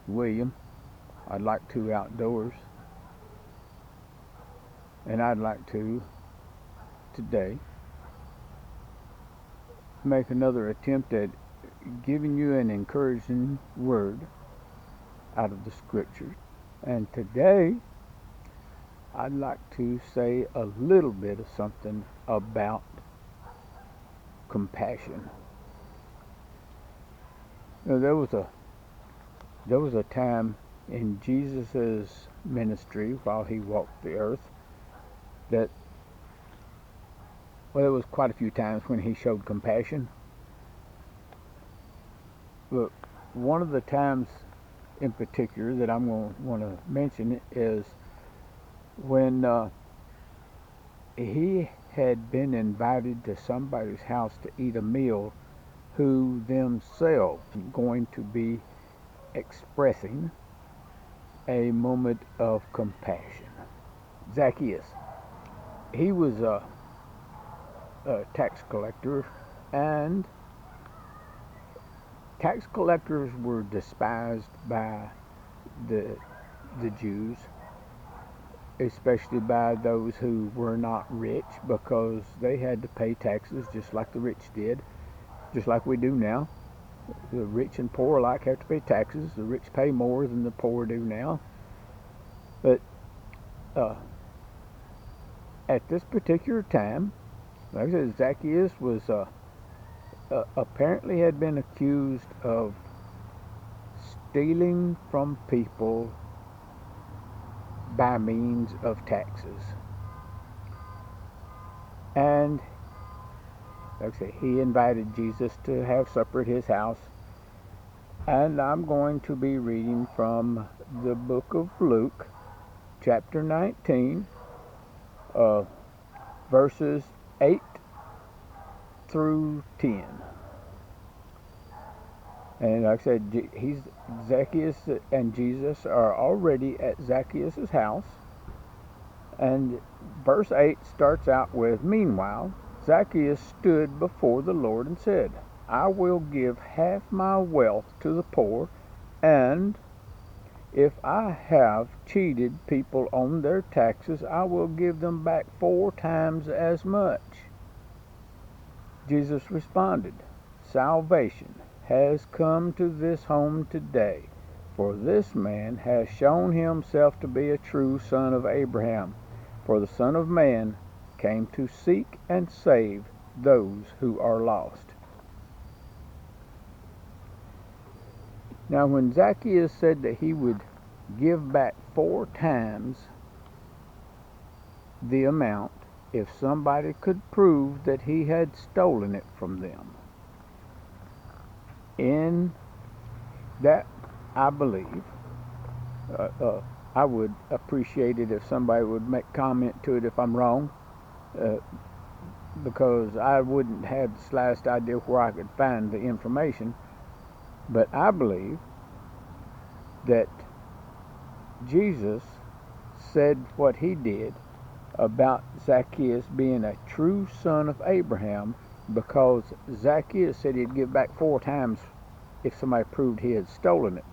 William. I'd like to outdoors, and I'd like to today make another attempt at giving you an encouraging word out of the scriptures. And today, I'd like to say a little bit of something about compassion. You know, there was a time in Jesus' ministry while he walked the earth that, well, there was quite a few times when he showed compassion. But one of the times in particular that I'm going to want to mention is when he had been invited to somebody's house to eat a meal who themselves going to be expressing a moment of compassion. Zacchaeus, he was a tax collector, and tax collectors were despised by the Jews, especially by those who were not rich, because they had to pay taxes just like the rich did, just like we do now. The rich and poor alike have to pay taxes. The rich pay more than the poor do now. But uh, at this particular time, like I said, Zacchaeus was apparently had been accused of stealing from people by means of taxes. And like I say, he invited Jesus to have supper at his house. And I'm going to be reading from the book of Luke, chapter 19, verses 8 through 10. And like I said, Zacchaeus and Jesus are already at Zacchaeus' house. And verse 8 starts out with, "Meanwhile, Zacchaeus stood before the Lord and said, I will give half my wealth to the poor, and if I have cheated people on their taxes, I will give them back 4 times as much." Jesus responded, "Salvation has come to this home today, for this man has shown himself to be a true son of Abraham. For the Son of Man came to seek and save those who are lost." Now, when Zacchaeus said that he would give back 4 times the amount if somebody could prove that he had stolen it from them, in that, I believe, I would appreciate it if somebody would make comment to it if I'm wrong, uh, because I wouldn't have the slightest idea where I could find the information. But I believe that Jesus said what he did about Zacchaeus being a true son of Abraham, because Zacchaeus said he'd give back 4 times if somebody proved he had stolen it.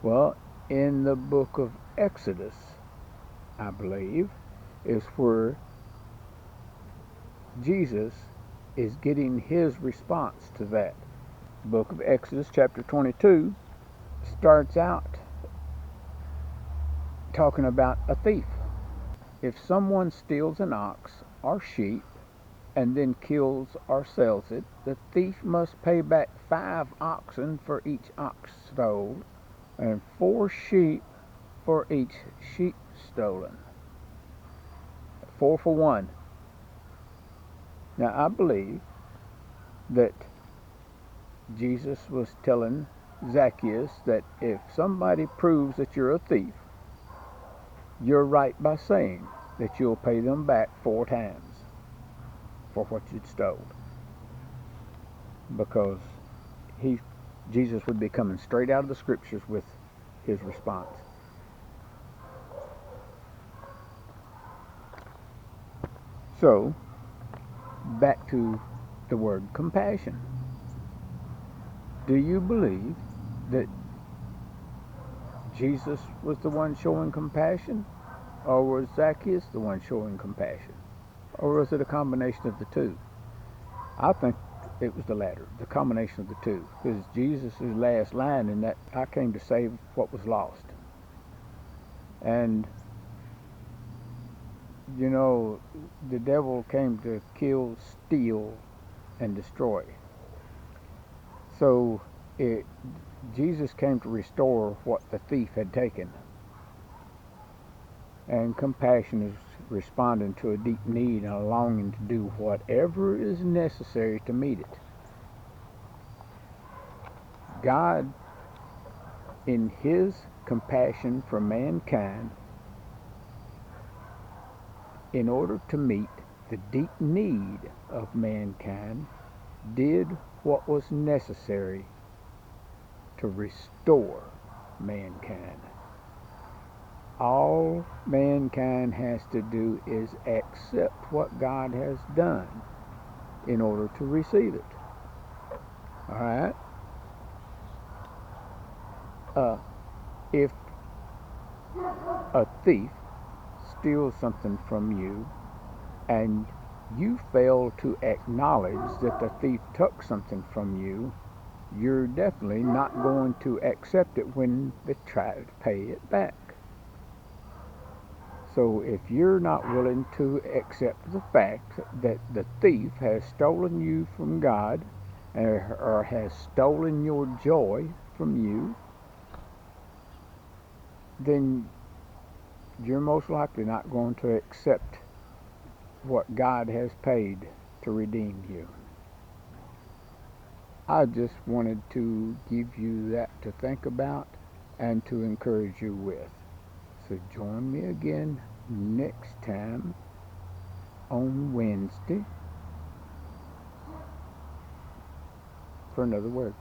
Well, in the book of Exodus, I believe, is where Jesus is getting his response to that. The book of Exodus, chapter 22, starts out talking about a thief. If someone steals an ox or sheep and then kills or sells it, the thief must pay back 5 oxen for each ox stolen, and 4 sheep for each sheep stolen. 4 for 1. Now, I believe that Jesus was telling Zacchaeus that if somebody proves that you're a thief, you're right by saying that you'll pay them back 4 times for what you'd stole. Because Jesus would be coming straight out of the scriptures with his response. So, back to the word compassion. Do you believe that Jesus was the one showing compassion, or was Zacchaeus the one showing compassion? Or was it a combination of the two? I think it was the latter, the combination of the two. Because Jesus' last line in that, I came to save what was lost. And, you know, the devil came to kill, steal, and destroy. So Jesus came to restore what the thief had taken. And compassion is responding to a deep need and a longing to do whatever is necessary to meet it. God, in his compassion for mankind, in order to meet the deep need of mankind, did what was necessary to restore mankind. All mankind has to do is accept what God has done in order to receive it. All right? If a thief steals something from you and you fail to acknowledge that the thief took something from you, you're definitely not going to accept it when they try to pay it back. So if you're not willing to accept the fact that the thief has stolen you from God, or has stolen your joy from you, then you're most likely not going to accept what God has paid to redeem you. I just wanted to give you that to think about and to encourage you with. So join me again next time on Wednesday for another word.